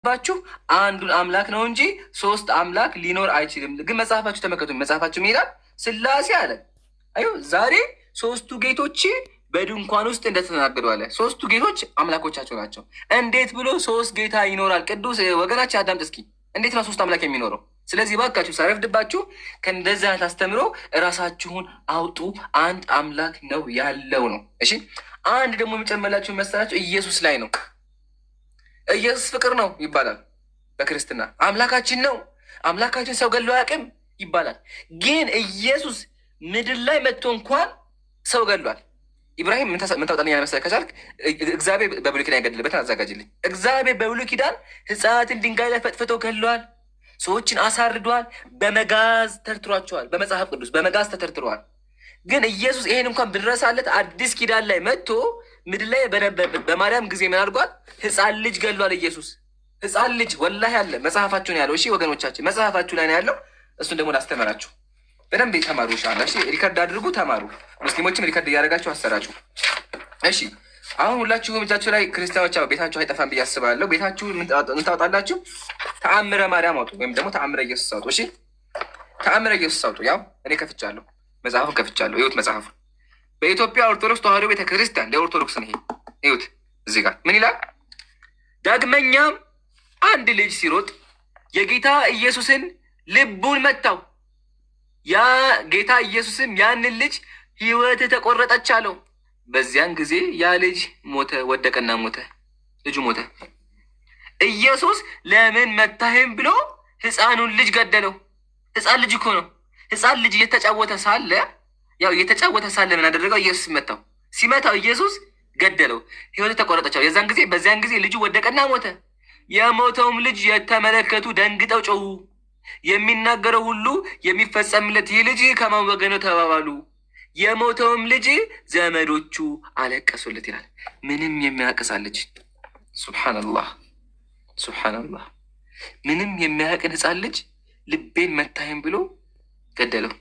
ባችሁ አንዱን አምላክ ነው እንጂ ሶስት አምላክ ሊኖር አይችልም። ግን መጽሐፋችሁ ተመልከቱ። መጽሐፋችሁ ምን ይላል? ስላሴ አለ። አዩ ዛሬ ሶስቱ ጌቶች በድንኳን ውስጥ እንደተናገዱ አለ። ሶስቱ ጌቶች አምላኮቻቸው ናቸው። እንዴት ብሎ ሶስት ጌታ ይኖራል? ቅዱስ ወገናችን አዳምጥ እስኪ። እንዴት ነው ሶስት አምላክ የሚኖረው? ስለዚህ ባካችሁ ሳይረፍድባችሁ ከእንደዚህ አይነት አስተምሮ እራሳችሁን አውጡ። አንድ አምላክ ነው ያለው ነው። እሺ አንድ ደግሞ የሚጨመላችሁ መሰላችሁ ኢየሱስ ላይ ነው። ኢየሱስ ፍቅር ነው ይባላል በክርስትና። አምላካችን ነው፣ አምላካችን ሰው ገሎ አያውቅም ይባላል። ግን ኢየሱስ ምድር ላይ መጥቶ እንኳን ሰው ገሏል። ኢብራሂም ምን ታውጣልኝ መሰለህ ከቻልክ እግዚአብሔር በብሉይ ኪዳን የገደለበትን አዘጋጅልኝ። እግዚአብሔር በብሉይ ኪዳን ሕፃናትን ድንጋይ ላይ ፈጥፍቶ ገለዋል። ሰዎችን አሳርዷል። በመጋዝ ተርትሯቸዋል። በመጽሐፍ ቅዱስ በመጋዝ ተተርትረዋል። ግን ኢየሱስ ይሄን እንኳን ብንረሳለት አዲስ ኪዳን ላይ መጥቶ ምድር ላይ በማርያም ጊዜ ምን አድርጓል? ሕፃን ልጅ ገሏል። ኢየሱስ ሕፃን ልጅ ወላሂ አለ። መጽሐፋችሁ ነው ያለው። እሺ ወገኖቻችን መጽሐፋችሁ ላይ ነው ያለው። እሱን ደግሞ ላስተምራችሁ። በደንብ ተማሩ። ሻላ እሺ፣ ሪከርድ አድርጉ፣ ተማሩ። ሙስሊሞችም ሪከርድ እያደረጋችሁ አሰራጩ። እሺ አሁን ሁላችሁም እጃችሁ ላይ ክርስቲያኖች ቤታችሁ አይጠፋም ብዬ አስባለሁ። ቤታችሁ ምን ታወጣላችሁ? ተአምረ ማርያም አውጡ፣ ወይም ደግሞ ተአምረ ኢየሱስ አውጡ። እሺ ተአምረ ኢየሱስ አውጡ። ያው እኔ ከፍቻለሁ፣ መጽሐፉን ከፍቻለሁ። እዩት መጽሐፉን። በኢትዮጵያ ኦርቶዶክስ ተዋሕዶ ቤተክርስቲያን ለኦርቶዶክስ ነው ይሄ። እዩት እዚህ ጋር ምን ይላል? ዳግመኛም አንድ ልጅ ሲሮጥ የጌታ ኢየሱስን ልቡን መታው። ያ ጌታ ኢየሱስም ያንን ልጅ ሕይወት ተቆረጠች አለው። በዚያን ጊዜ ያ ልጅ ሞተ፣ ወደቀና ሞተ። ልጁ ሞተ። ኢየሱስ ለምን መታህም ብሎ ሕፃኑን ልጅ ገደለው። ሕፃን ልጅ እኮ ነው። ሕፃን ልጅ እየተጫወተ ሳለ ምን አደረገው? ኢየሱስ መታው። ሲመታው ኢየሱስ ገደለው፣ ሕይወት ተቆረጠች። በዚያን ጊዜ ልጁ ወደቀና ሞተ። የሞተውም ልጅ የተመለከቱ ደንግጠው ጮሁ። የሚናገረው ሁሉ የሚፈጸምለት ይህ ልጅ ከማን ወገን ነው ተባባሉ። የሞተውም ልጅ ዘመዶቹ አለቀሱለት ይላል። ምንም የሚያቅሳል ልጅ ሱብሓነላህ ሱብሓነላህ። ምንም የሚያቅን ሕፃን ልጅ ልቤን መታህም ብሎ ገደለው።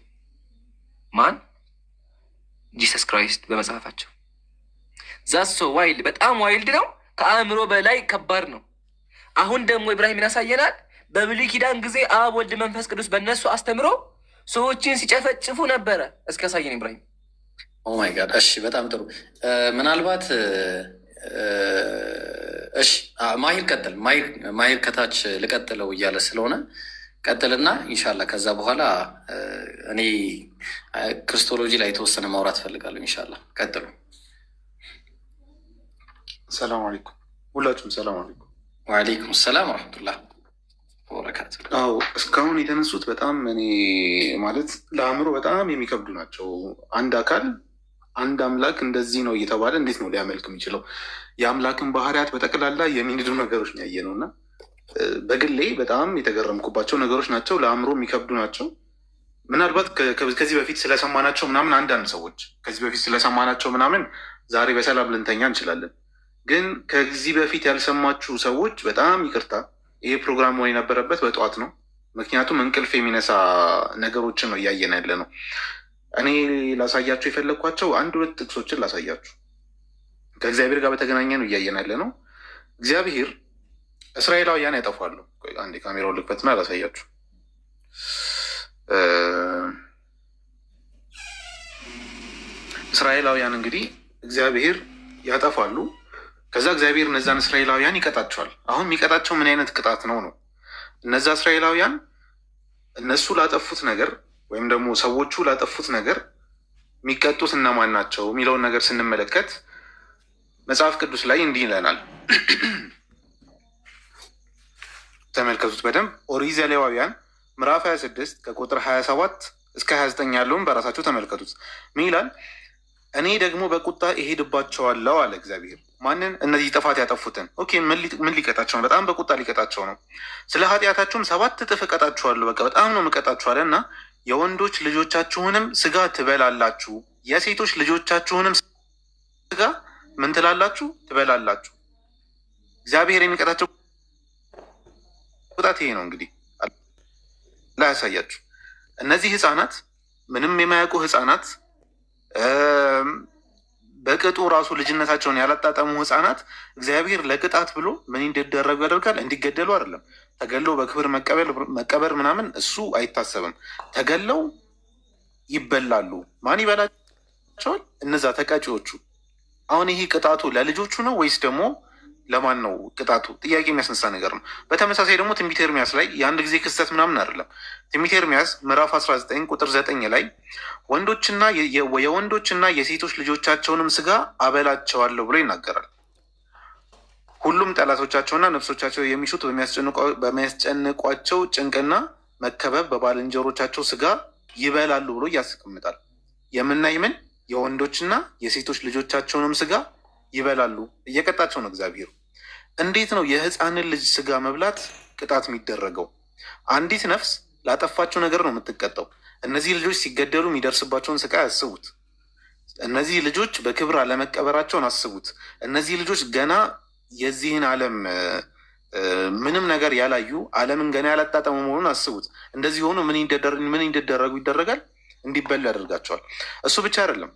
ማን? ጂሰስ ክራይስት በመጽሐፋቸው። ዛሶ ዋይልድ፣ በጣም ዋይልድ ነው። ከአእምሮ በላይ ከባድ ነው። አሁን ደግሞ ኢብራሂምን ያሳየናል። በብሉይ ኪዳን ጊዜ አብ ወልድ መንፈስ ቅዱስ በእነሱ አስተምሮ ሰዎችን ሲጨፈጭፉ ነበረ። እስኪ ያሳየን ኢብራሂም። ኦማይ ጋድ። እሺ በጣም ጥሩ። ምናልባት እሺ ማሂር ቀጥል። ማሂር ከታች ልቀጥለው እያለ ስለሆነ ቀጥልና ኢንሻላ ከዛ በኋላ እኔ ክርስቶሎጂ ላይ የተወሰነ ማውራት ፈልጋለሁ። ኢንሻላ ቀጥሉ። ሰላም አለይኩም ሁላችሁም። ሰላም አለይኩም። ወአለይኩም ሰላም ወረሕመቱላህ ወበረካቱ። አዎ እስካሁን የተነሱት በጣም እኔ ማለት ለአእምሮ በጣም የሚከብዱ ናቸው። አንድ አካል አንድ አምላክ እንደዚህ ነው እየተባለ እንዴት ነው ሊያመልክ የሚችለው? የአምላክን ባህሪያት በጠቅላላ የሚንዱ ነገሮች ነው ያየ ነው እና በግሌ በጣም የተገረምኩባቸው ነገሮች ናቸው። ለአእምሮ የሚከብዱ ናቸው። ምናልባት ከዚህ በፊት ስለሰማናቸው ምናምን አንዳንድ ሰዎች ከዚህ በፊት ስለሰማናቸው ምናምን ዛሬ በሰላም ልንተኛ እንችላለን። ግን ከዚህ በፊት ያልሰማችሁ ሰዎች በጣም ይቅርታ። ይሄ ፕሮግራም መሆን የነበረበት በጠዋት ነው። ምክንያቱም እንቅልፍ የሚነሳ ነገሮችን ነው እያየን ያለ ነው። እኔ ላሳያችሁ የፈለግኳቸው አንድ ሁለት ጥቅሶችን ላሳያችሁ። ከእግዚአብሔር ጋር በተገናኘ ነው እያየን ያለ ነው። እግዚአብሔር እስራኤላውያን ያጠፋሉ። አንድ ካሜራውን ልክፈትና ላሳያችሁ። እስራኤላውያን እንግዲህ እግዚአብሔር ያጠፋሉ። ከዛ እግዚአብሔር እነዛን እስራኤላውያን ይቀጣቸዋል። አሁን የሚቀጣቸው ምን አይነት ቅጣት ነው? እነዛ እስራኤላውያን እነሱ ላጠፉት ነገር ወይም ደግሞ ሰዎቹ ላጠፉት ነገር የሚቀጡት እነማን ናቸው የሚለውን ነገር ስንመለከት መጽሐፍ ቅዱስ ላይ እንዲህ ይለናል። ተመልከቱት በደንብ። ኦሪት ዘሌዋውያን ምዕራፍ 26 ከቁጥር 27 እስከ 29 ያለውን በራሳቸው ተመልከቱት። ምን ይላል? እኔ ደግሞ በቁጣ እሄድባቸዋለሁ አለ እግዚአብሔር። ማንን? እነዚህ ጥፋት ያጠፉትን። ኦኬ ምን ሊቀጣቸው ነው? በጣም በቁጣ ሊቀጣቸው ነው። ስለ ኃጢአታችሁም 7 እጥፍ እቀጣችኋለሁ። በቃ በጣም ነው የምቀጣችኋለሁ። እና የወንዶች ልጆቻችሁንም ስጋ ትበላላችሁ፣ የሴቶች ልጆቻችሁንም ስጋ ምን ትላላችሁ? ትበላላችሁ። እግዚአብሔር የሚቀጣቸው ቁጣት ይሄ ነው። እንግዲህ ላይ ያሳያችሁ። እነዚህ ህፃናት ምንም የማያውቁ ህፃናት በቅጡ ራሱ ልጅነታቸውን ያላጣጠሙ ህፃናት እግዚአብሔር ለቅጣት ብሎ ምን እንዲደረጉ ያደርጋል? እንዲገደሉ አይደለም። ተገለው በክብር መቀበር ምናምን እሱ አይታሰብም። ተገለው ይበላሉ። ማን ይበላቸዋል? እነዛ ተቀጪዎቹ። አሁን ይሄ ቅጣቱ ለልጆቹ ነው ወይስ ደግሞ ለማን ነው ቅጣቱ? ጥያቄ የሚያስነሳ ነገር ነው። በተመሳሳይ ደግሞ ትንቢተ ኤርምያስ ላይ የአንድ ጊዜ ክስተት ምናምን አይደለም። ትንቢተ ኤርምያስ ምዕራፍ 19 ቁጥር 9 ላይ የወንዶችና የሴቶች ልጆቻቸውንም ስጋ አበላቸዋለሁ ብሎ ይናገራል። ሁሉም ጠላቶቻቸውና ነፍሶቻቸው የሚሹት በሚያስጨንቋቸው ጭንቅና መከበብ በባልንጀሮቻቸው ስጋ ይበላሉ ብሎ ያስቀምጣል። የምናይ ምን የወንዶችና የሴቶች ልጆቻቸውንም ስጋ ይበላሉ። እየቀጣቸው ነው እግዚአብሔር። እንዴት ነው የህፃንን ልጅ ስጋ መብላት ቅጣት የሚደረገው? አንዲት ነፍስ ላጠፋቸው ነገር ነው የምትቀጣው። እነዚህ ልጆች ሲገደሉ የሚደርስባቸውን ስቃይ አስቡት። እነዚህ ልጆች በክብር አለመቀበራቸውን አስቡት። እነዚህ ልጆች ገና የዚህን ዓለም ምንም ነገር ያላዩ ዓለምን ገና ያላጣጠሙ መሆኑን አስቡት። እንደዚህ ሆኑ ምን እንዲደረጉ ይደረጋል? እንዲበሉ ያደርጋቸዋል። እሱ ብቻ አይደለም፣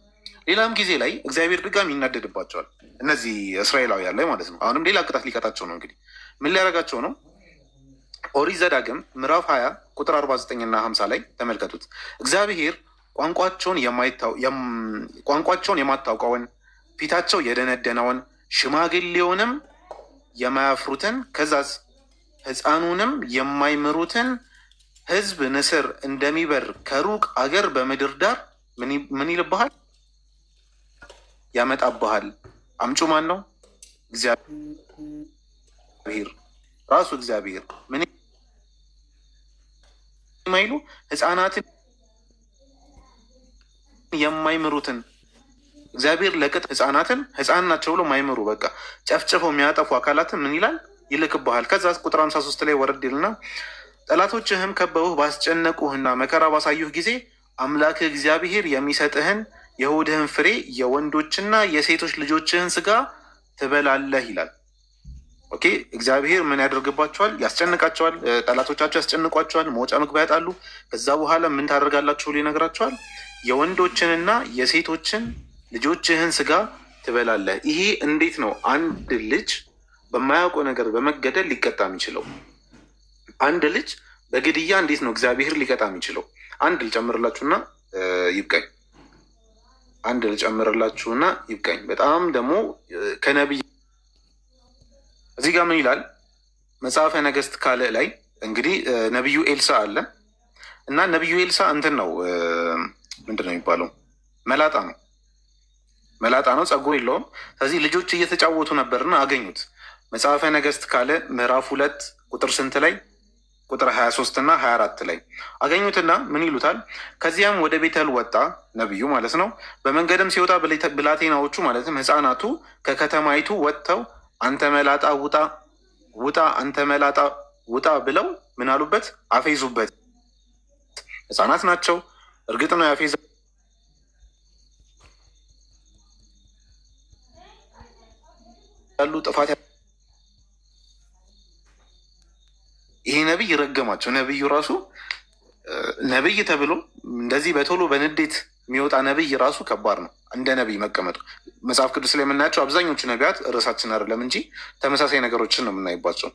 ሌላም ጊዜ ላይ እግዚአብሔር ድጋሚ ይናደድባቸዋል። እነዚህ እስራኤላውያን ላይ ማለት ነው። አሁንም ሌላ ቅጣት ሊቀጣቸው ነው። እንግዲህ ምን ሊያደርጋቸው ነው? ኦሪት ዘዳግም ምዕራፍ 20 ቁጥር 49 እና 50 ላይ ተመልከቱት። እግዚአብሔር ቋንቋቸውን የማታውቀውን ፊታቸው የደነደነውን ሽማግሌውንም የማያፍሩትን ከዛስ ሕፃኑንም የማይምሩትን ሕዝብ ንስር እንደሚበር ከሩቅ አገር በምድር ዳር ምን ይልብሃል? ያመጣብሃል። አምጩ ማን ነው? እግዚአብሔር ራሱ። እግዚአብሔር ምን የማይሉ ሕፃናትን የማይምሩትን እግዚአብሔር ለቅጥ ሕፃናትን ሕፃን ናቸው ብሎ ማይምሩ በቃ ጨፍጭፈው የሚያጠፉ አካላትን ምን ይላል? ይልክብሃል። ከዛ ቁጥር 53 ላይ ወረድ ይልና ጠላቶችህም ከበውህ ባስጨነቁህና መከራ ባሳዩህ ጊዜ አምላክህ እግዚአብሔር የሚሰጥህን የሆድህን ፍሬ የወንዶችና የሴቶች ልጆችህን ስጋ ትበላለህ ይላል። ኦኬ፣ እግዚአብሔር ምን ያደርግባቸዋል? ያስጨንቃቸዋል። ጠላቶቻቸው ያስጨንቋቸዋል። መውጫ መግቢያ ያጣሉ። ከዛ በኋላ ምን ታደርጋላችሁ ብሎ ይነግራቸዋል። የወንዶችንና የሴቶችን ልጆችህን ስጋ ትበላለህ። ይሄ እንዴት ነው አንድ ልጅ በማያውቀው ነገር በመገደል ሊቀጣ የሚችለው? አንድ ልጅ በግድያ እንዴት ነው እግዚአብሔር ሊቀጣ የሚችለው? አንድ ልጨምርላችሁና ይብቃኝ። በጣም ደግሞ ከነቢይ እዚህ ጋር ምን ይላል? መጽሐፈ ነገሥት ካልዕ ላይ እንግዲህ ነቢዩ ኤልሳ አለ እና ነቢዩ ኤልሳ እንትን ነው ምንድን ነው የሚባለው? መላጣ ነው፣ ጸጉር የለውም። ስለዚህ ልጆች እየተጫወቱ ነበርና አገኙት። መጽሐፈ ነገሥት ካልዕ ምዕራፍ 2 ቁጥር ስንት ላይ? ቁጥር 23 እና 24 ላይ አገኙትና ምን ይሉታል? ከዚያም ወደ ቤተል ወጣ፣ ነቢዩ ማለት ነው። በመንገድም ሲወጣ ብላቴናዎቹ ማለትም ሕፃናቱ ከከተማይቱ ወጥተው አንተ መላጣ ውጣ፣ ውጣ፣ አንተ መላጣ ውጣ ብለው ምን አሉበት? አፌዙበት። ሕፃናት ናቸው፣ እርግጥ ነው ያፌዘ ያሉ ጥፋት ይሄ ነቢይ ረገማቸው። ነቢዩ ራሱ ነቢይ ተብሎ እንደዚህ በቶሎ በንዴት የሚወጣ ነቢይ ራሱ ከባድ ነው። እንደ ነቢይ መቀመጡ መጽሐፍ ቅዱስ ላይ የምናያቸው አብዛኞቹ ነቢያት ርዕሳችን አይደለም እንጂ ተመሳሳይ ነገሮችን ነው የምናይባቸው።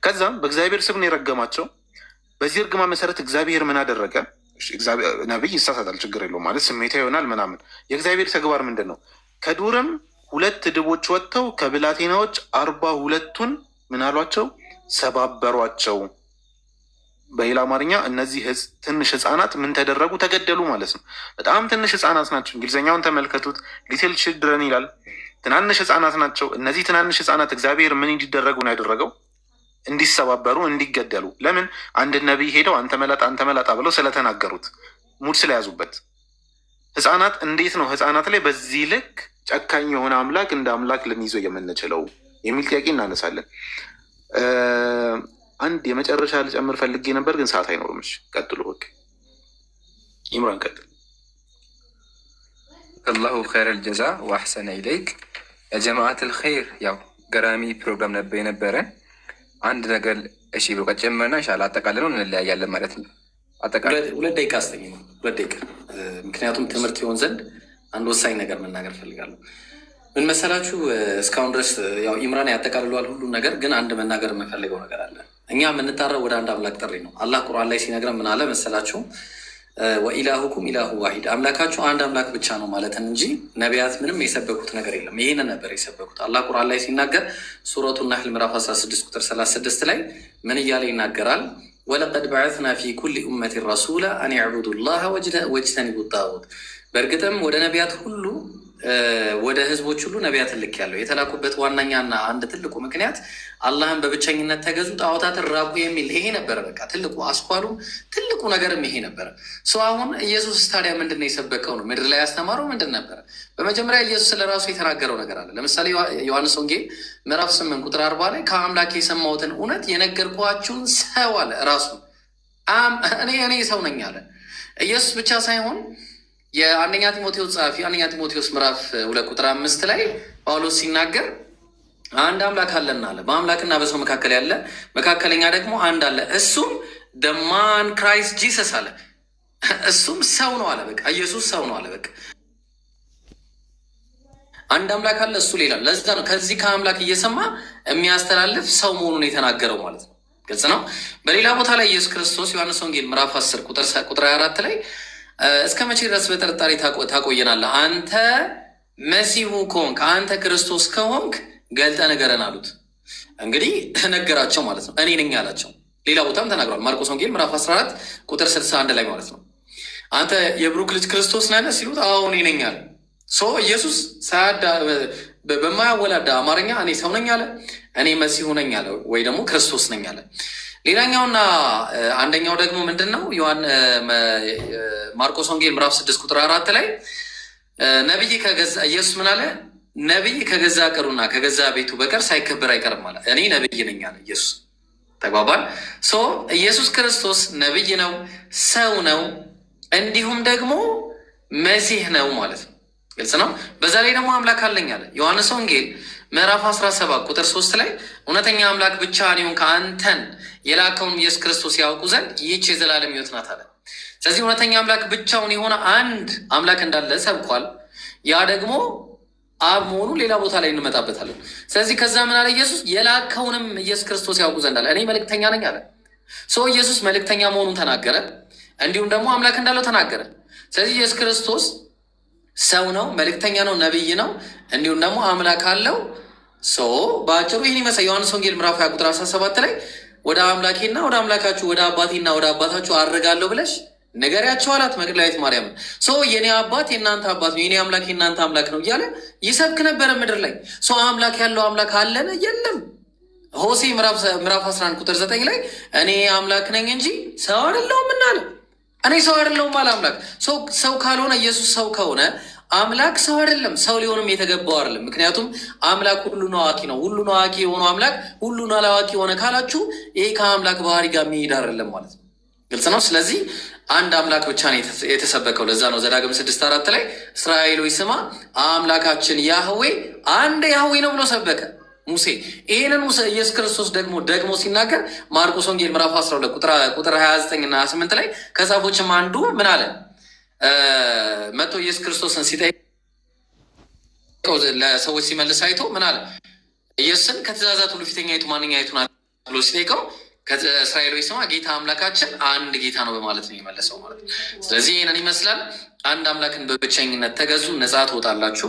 ከዛም በእግዚአብሔር ስም ነው የረገማቸው። በዚህ እርግማ መሰረት እግዚአብሔር ምን አደረገ? ነቢይ ይሳሳታል፣ ችግር የለውም ማለት ስሜታ ይሆናል ምናምን። የእግዚአብሔር ተግባር ምንድን ነው? ከዱርም 2 ድቦች ወጥተው ከብላቴናዎች 42ቱን ምን አሏቸው? ሰባበሯቸው። በሌላ አማርኛ እነዚህ ትንሽ ህፃናት ምን ተደረጉ? ተገደሉ ማለት ነው። በጣም ትንሽ ህፃናት ናቸው። እንግሊዝኛውን ተመልከቱት፣ ሊትል ችልድረን ይላል። ትናንሽ ህፃናት ናቸው። እነዚህ ትናንሽ ህፃናት እግዚአብሔር ምን እንዲደረጉ ነው ያደረገው? እንዲሰባበሩ፣ እንዲገደሉ። ለምን? አንድ ነቢይ ሄደው አንተ መላጣ ብለው ስለተናገሩት፣ ሙድ ስለያዙበት። ህፃናት እንዴት ነው ህፃናት ላይ በዚህ ልክ ጨካኝ የሆነ አምላክ እንደ አምላክ ልንይዘው የምንችለው የሚል ጥያቄ እናነሳለን። አንድ የመጨረሻ ልጨምር ፈልጌ ነበር ግን ሰዓት አይኖርም። እሺ ቀጥሎ። ኦኬ ኢምራን ቀጥል። አላሁ ኸይረል ጀዛ ወአሕሰነ ኢለይክ ያ ጀማዓተል ኸይር። ያው ገራሚ ፕሮግራም ነበር የነበረን። አንድ ነገር እሺ ብሎ ከጨመርና ኢንሻአላህ አጠቃልለው እንለያያለን ማለት ነው። አጠቃላይ 2 ደቂቃ አስተኝ ነው 2 ደቂቃ። ምክንያቱም ትምህርት ይሆን ዘንድ አንድ ወሳኝ ነገር መናገር ፈልጋለሁ። ምን መሰላችሁ? እስካሁን ድረስ ያው ኢምራን ያጠቃልሏል ሁሉን ነገር፣ ግን አንድ መናገር የምፈልገው ነገር አለ። እኛ የምንጣራው ወደ አንድ አምላክ ጥሪ ነው። አላህ ቁርአን ላይ ሲነግረን ምን አለ መሰላችሁ? ወኢላሁኩም ኢላሁ ዋሂድ፣ አምላካችሁ አንድ አምላክ ብቻ ነው ማለትን እንጂ ነቢያት ምንም የሰበኩት ነገር የለም። ይህንን ነበር የሰበኩት። አላህ ቁርአን ላይ ሲናገር ሱረቱ ናህል ምዕራፍ 16 ቁጥር 36 ላይ ምን እያለ ይናገራል? ወለቀድ በዐትና ፊ ኩሊ ኡመቲን ረሱላ አን ዕቡዱ ላህ ወጅተኒቡ ጣጉት፣ በእርግጥም ወደ ነቢያት ሁሉ ወደ ህዝቦች ሁሉ ነቢያትን ልክ ያለው የተላኩበት ዋነኛና አንድ ትልቁ ምክንያት አላህን በብቸኝነት ተገዙ፣ ጣዖታትን ራቁ የሚል ይሄ ነበረ። በቃ ትልቁ አስኳሉ ትልቁ ነገርም ይሄ ነበረ። አሁን ኢየሱስ ታዲያ ምንድን ነው የሰበከው? ነው ምድር ላይ ያስተማረው ምንድን ነበረ? በመጀመሪያ ኢየሱስ ስለ ራሱ የተናገረው ነገር አለ። ለምሳሌ ዮሐንስ ወንጌል ምዕራፍ 8 ቁጥር 40 ላይ ከአምላክ የሰማሁትን እውነት የነገርኳችሁን ሰው አለ ራሱ እኔ ሰው ነኝ አለ። ኢየሱስ ብቻ ሳይሆን የአንደኛ ጢሞቴዎስ ጸሐፊ አንደኛ ጢሞቴዎስ ምዕራፍ 2 ቁጥር 5 ላይ ጳውሎስ ሲናገር አንድ አምላክ አለና አለ፣ በአምላክና በሰው መካከል ያለ መካከለኛ ደግሞ አንድ አለ፣ እሱም ደማን ክራይስት ጂሰስ አለ። እሱም ሰው ነው አለ። በቃ ኢየሱስ ሰው ነው አለ። በቃ አንድ አምላክ አለ፣ እሱ ሌላ። ለዛ ነው ከዚህ ከአምላክ እየሰማ የሚያስተላልፍ ሰው መሆኑን የተናገረው ማለት ነው። ግልጽ ነው። በሌላ ቦታ ላይ ኢየሱስ ክርስቶስ ዮሐንስ ወንጌል ምዕራፍ 10 ቁጥር 24 ላይ እስከ መቼ ድረስ በጥርጣሬ ታቆየናለህ? አንተ መሲሁ ከሆንክ አንተ ክርስቶስ ከሆንክ ገልጠ ንገረን አሉት። እንግዲህ ነገራቸው ማለት ነው። እኔ ነኝ አላቸው። ሌላ ቦታም ተናግሯል። ማርቆስ ወንጌል ምዕራፍ 14 ቁጥር 61 ላይ ማለት ነው። አንተ የብሩክ ልጅ ክርስቶስ ነህ ሲሉት አዎ እኔ ነኝ አለ። ኢየሱስ በማያወላዳ አማርኛ እኔ ሰው ነኝ አለ፣ እኔ መሲሁ ነኝ አለ፣ ወይ ደግሞ ክርስቶስ ነኝ አለ። ሌላኛውና አንደኛው ደግሞ ምንድን ነው? ማርቆስ ወንጌል ምዕራፍ 6 ቁጥር 4 ላይ ነቢይ ከገዛ ኢየሱስ ምን አለ? ነቢይ ከገዛ ቀሩና ከገዛ ቤቱ በቀር ሳይከበር አይቀርም አለ። እኔ ነቢይ ነኝ አለ ኢየሱስ። ተግባባል። ኢየሱስ ክርስቶስ ነቢይ ነው፣ ሰው ነው፣ እንዲሁም ደግሞ መሲህ ነው ማለት ነው። ግልጽ ነው። በዛ ላይ ደግሞ አምላክ አለኝ አለ። ዮሐንስ ወንጌል ምዕራፍ 17 ቁጥር 3 ላይ እውነተኛ አምላክ ብቻ እኔውን ከአንተን የላከውን ኢየሱስ ክርስቶስ ያውቁ ዘንድ ይህች የዘላለም ሕይወት ናት አለ። ስለዚህ እውነተኛ አምላክ ብቻውን የሆነ አንድ አምላክ እንዳለ ሰብኳል። ያ ደግሞ አብ መሆኑ ሌላ ቦታ ላይ እንመጣበታለን። ስለዚህ ከዛ ምን አለ ኢየሱስ? የላከውንም ኢየሱስ ክርስቶስ ያውቁ ዘንድ አለ። እኔ መልእክተኛ ነኝ አለ። ኢየሱስ መልእክተኛ መሆኑን ተናገረ፣ እንዲሁም ደግሞ አምላክ እንዳለው ተናገረ። ስለዚህ ኢየሱስ ክርስቶስ ሰው ነው፣ መልእክተኛ ነው፣ ነቢይ ነው፣ እንዲሁም ደግሞ አምላክ አለው። በአጭሩ ይህን ይመስል ዮሐንስ ወንጌል ምዕራፍ 20 ቁጥር 17 ላይ ወደ አምላኬና ወደ አምላካችሁ ወደ አባቴና ወደ አባታችሁ አድርጋለሁ ብለሽ ንገሪያቸው አላት መግደላዊት ማርያም። የኔ አባት የእናንተ አባት ነው፣ የኔ አምላክ የእናንተ አምላክ ነው እያለ ይሰብክ ነበረ ምድር ላይ። አምላክ ያለው አምላክ አለን? የለም። ሆሴ ምዕራፍ 11 ቁጥር 9 ላይ እኔ አምላክ ነኝ እንጂ ሰው አይደለሁም እናለ። እኔ ሰው አይደለሁም አለ አምላክ። ሰው ካልሆነ ኢየሱስ ሰው ከሆነ አምላክ ሰው አይደለም፣ ሰው ሊሆንም የተገባው አይደለም። ምክንያቱም አምላክ ሁሉን አዋቂ ነው። ሁሉን አዋቂ የሆነው አምላክ ሁሉን አላዋቂ የሆነ ካላችሁ ይሄ ከአምላክ ባህሪ ጋር የሚሄድ አይደለም ማለት ነው። ግልጽ ነው። ስለዚህ አንድ አምላክ ብቻ ነው የተሰበከው። ለዛ ነው ዘዳግም 6:4 ላይ እስራኤሎች ስማ አምላካችን ያህዌ አንድ ያህዌ ነው ብሎ ሰበከ ሙሴ። ይህንን ኢየሱስ ክርስቶስ ደግሞ ሲናገር ማርቆስ ወንጌል ምዕራፍ 12 ቁጥር 29 እና 28 ላይ ከጻፎችም አንዱ ምን አለ? መጥቶ ኢየሱስ ክርስቶስን ሲጠይቀው ለሰዎች ሲመልስ አይቶ ምን አለ? ኢየሱስን ከትእዛዛት ሁሉ ፊተኛይቱ ማንኛይቱ ናት ብሎ ሲጠይቀው ከእስራኤሎች ስማ ጌታ አምላካችን አንድ ጌታ ነው በማለት ነው የመለሰው ማለት ነው። ስለዚህ ይህንን ይመስላል። አንድ አምላክን በብቸኝነት ተገዙ፣ ነጻ ትወጣላችሁ፣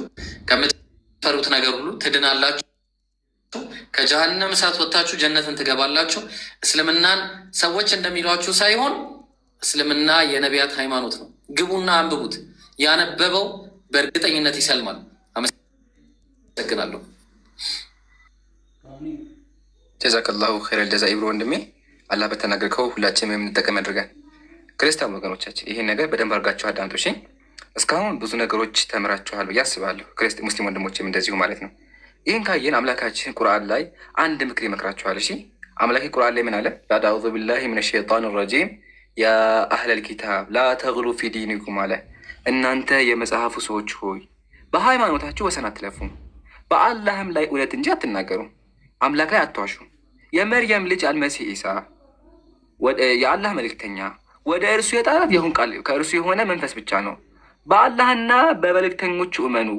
ከምትፈሩት ነገር ሁሉ ትድናላችሁ፣ ከጀሃነም እሳት ወጥታችሁ ጀነትን ትገባላችሁ። እስልምናን ሰዎች እንደሚሏችሁ ሳይሆን እስልምና የነቢያት ሃይማኖት ነው። ግቡና አንብቡት። ያነበበው በእርግጠኝነት ይሰልማል። አመሰግናለሁ። ጀዛከላሁ ኸይረል ጀዛ ኢብሮ ወንድሜ፣ አላህ በተናገርከው ሁላችንም የምንጠቀም ያድርገን። ክርስቲያን ወገኖቻችን ይህን ነገር በደንብ አድርጋችሁ አዳምጡ። እሺ፣ እስካሁን ብዙ ነገሮች ተምራችኋል ብዬ አስባለሁ። ሙስሊም ወንድሞችም እንደዚሁ ማለት ነው። ይህን ካየን አምላካችን ቁርአን ላይ አንድ ምክር ይመክራችኋል። እሺ፣ አምላኪ ቁርአን ላይ ምን አለ? ባዕድ አዑዙ ቢላሂ ሚነ ሸይጣን ረጂም ያ አህለል ኪታብ ላ ተግሉ ፊ ዲኒኩም አለ። እናንተ የመጽሐፉ ሰዎች ሆይ በሃይማኖታችሁ ወሰን አትለፉ፣ በአላህም ላይ እውነት እንጂ አትናገሩ፣ አምላክ ላይ አትዋሹ። የመርየም ልጅ አልመሲህ ኢሳ የአላህ መልእክተኛ ወደ እርሱ የጣራት የሁን ቃል ከእርሱ የሆነ መንፈስ ብቻ ነው። በአላህና በመልእክተኞቹ እመኑ፣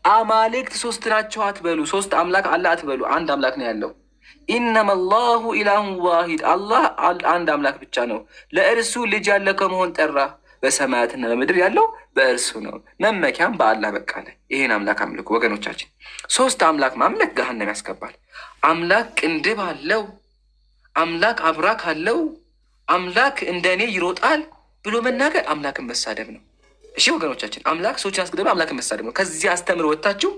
አማልክት ሶስት ናቸው አትበሉ። ሶስት አምላክ አለ አትበሉ። አንድ አምላክ ነው ያለው። ኢነማ ላሁ ኢላሁን ዋሂድ፣ አላህ አንድ አምላክ ብቻ ነው። ለእርሱ ልጅ ያለ ከመሆን ጠራ። በሰማያትና በምድር ያለው በእርሱ ነው፣ መመኪያም በአላህ በቃለ። ይሄን አምላክ አምልኩ ወገኖቻችን። ሶስት አምላክ ማምለክ ገሃነም ያስገባል። አምላክ ቅንድብ አለው፣ አምላክ አብራክ አለው፣ አምላክ እንደኔ ይሮጣል ብሎ መናገር አምላክን መሳደብ ነው። እሺ ወገኖቻችን፣ አምላክ ሰዎችን አስገድሎ አምላክን መሳደብ ነው። ከዚህ አስተምር ወጥታችሁ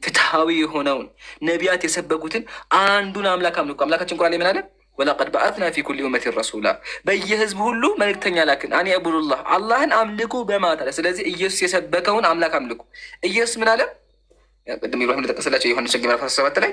ፍትሐዊ የሆነውን ነቢያት የሰበኩትን አንዱን አምላክ አምልኩ። አምላካችን ቁርአን ላይ ምን አለ? ወለቀድ በአትና ፊ ኩሊ ኡመቲን ረሱላ፣ በየህዝቡ ሁሉ መልእክተኛ ላክን፣ አን ያዕቡዱላህ፣ አላህን አምልኩ በማለት አለ። ስለዚህ ኢየሱስ የሰበከውን አምላክ አምልኩ። ኢየሱስ ምን አለ? ቅድም ኢብራሂም እንደጠቀሰላቸው ዮሐንስ ወንጌል ምዕራፍ 17 ላይ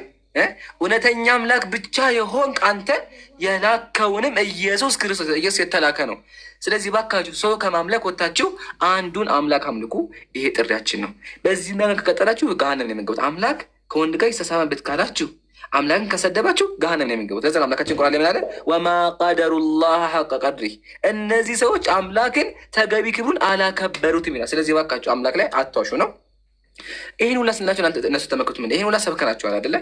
እውነተኛ አምላክ ብቻ የሆንክ አንተን የላከውንም ኢየሱስ ክርስቶስ፣ ኢየሱስ የተላከ ነው። ስለዚህ ባካችሁ ሰው ከማምለክ ወጥታችሁ አንዱን አምላክ አምልኩ። ይሄ ጥሪያችን ነው። በዚህ ነገር ከቀጠላችሁ ገሃነም ነው የምንገቡት። አምላክ ከወንድ ጋር ይሳሳማበት ካላችሁ፣ አምላክን ከሰደባችሁ ገሃነም ነው የምንገቡት። ለዛ አምላካችን ቁርአን ላይ ምን አለ? ወማ ቀደሩላህ ሐቀ ቀድሪ፣ እነዚህ ሰዎች አምላክን ተገቢ ክብሩን አላከበሩትም ይላል። ስለዚህ ባካችሁ አምላክ ላይ አትዋሹ ነው። ይህን ሁላ ስንላቸው እነሱ ተመክቱ። ምን ይህን ሁላ ሰብከናቸዋል አይደለ?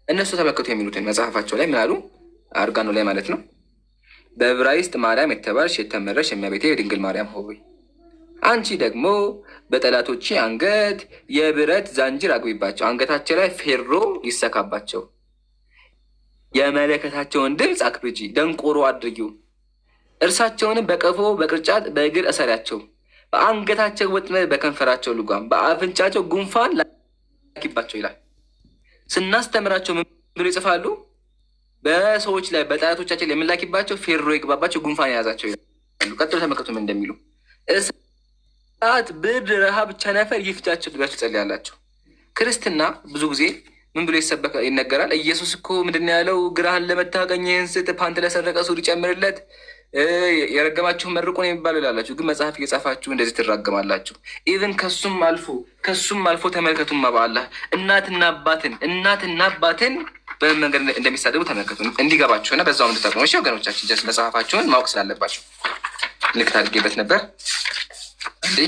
እነሱ ተመክቱ የሚሉትን መጽሐፋቸው ላይ ምን አሉ? አርጋኖ ላይ ማለት ነው። በዕብራይስጥ ማርያም የተባልሽ የተመረሽ የእመቤቴ የድንግል ማርያም ሆይ አንቺ ደግሞ በጠላቶቼ አንገት የብረት ዛንጅር አግቢባቸው፣ አንገታቸው ላይ ፌሮ ይሰካባቸው፣ የመለከታቸውን ድምፅ አክብጂ፣ ደንቆሮ አድርጊው፣ እርሳቸውንም በቀፎ በቅርጫት በእግር እሰሪያቸው፣ በአንገታቸው ወጥመድ በከንፈራቸው ልጓም፣ በአፍንጫቸው ጉንፋን ላኪባቸው ይላል። ስናስተምራቸው ምን ብሎ ይጽፋሉ? በሰዎች ላይ በጠላቶቻችን ላይ የምንላኪባቸው ፌሮ ይግባባቸው፣ ጉንፋን የያዛቸው ይላሉ። ቀጥሎ ተመልከቱም እንደሚሉ እሳት፣ ብርድ፣ ረሃብ፣ ቸነፈር ይፍጃቸው ብላችሁ ትጸልያላችሁ። ክርስትና ብዙ ጊዜ ምን ብሎ ይነገራል? ኢየሱስ እኮ ምንድን ነው ያለው? ግራህን ለመታቀኝ ይህን ስጥ፣ ፓንት ለሰረቀ ሱሪ ጨምርለት፣ የረገማችሁን መርቁ ነው የሚባለው ይላላችሁ። ግን መጽሐፍ እየጻፋችሁ እንደዚህ ትራገማላችሁ። ኢቨን ከሱም አልፎ ተመልከቱማ በአላህ እናትና አባትን በምን መንገድ እንደሚሳደቡ ተመልከቱ፣ እንዲገባችሁ እና በዛው እንድታውቁ። እሺ ወገኖቻችን፣ ጀስት መጽሐፋችሁን ማወቅ ስላለባችሁ ምልክት አድርጌበት ነበር እንዴ።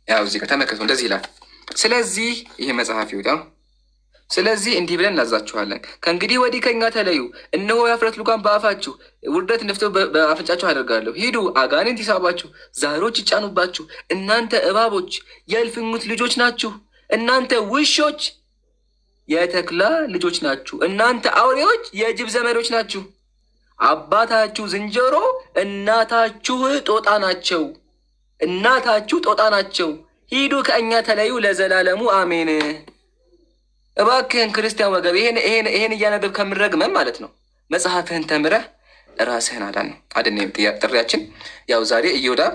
ያው እዚህ ጋር ተመልከቱ፣ እንደዚህ ይላል። ስለዚህ ይሄ መጽሐፍ ይውጣ። ስለዚህ እንዲህ ብለን እናዛችኋለን፣ ከእንግዲህ ወዲህ ከኛ ተለዩ። እነሆ የኀፍረት ልጓም በአፋችሁ ውርደት ነፍቶ በአፍንጫችሁ አደርጋለሁ። ሂዱ፣ አጋንንት ይሳባችሁ፣ ዛሮች ይጫኑባችሁ። እናንተ እባቦች የእልፍኙት ልጆች ናችሁ። እናንተ ውሾች የተኩላ ልጆች ናችሁ። እናንተ አውሬዎች የጅብ ዘመዶች ናችሁ። አባታችሁ ዝንጀሮ እናታችሁ ጦጣ ናቸው። ሂዱ ከእኛ ተለዩ ለዘላለሙ አሜን። እባክህን ክርስቲያን ወገብ ይሄን እያነበብ ከምንረግመን ማለት ነው መጽሐፍህን ተምረህ ራስህን አዳን ነው። ጥሪያችን ያው ዛሬ እዮዳብ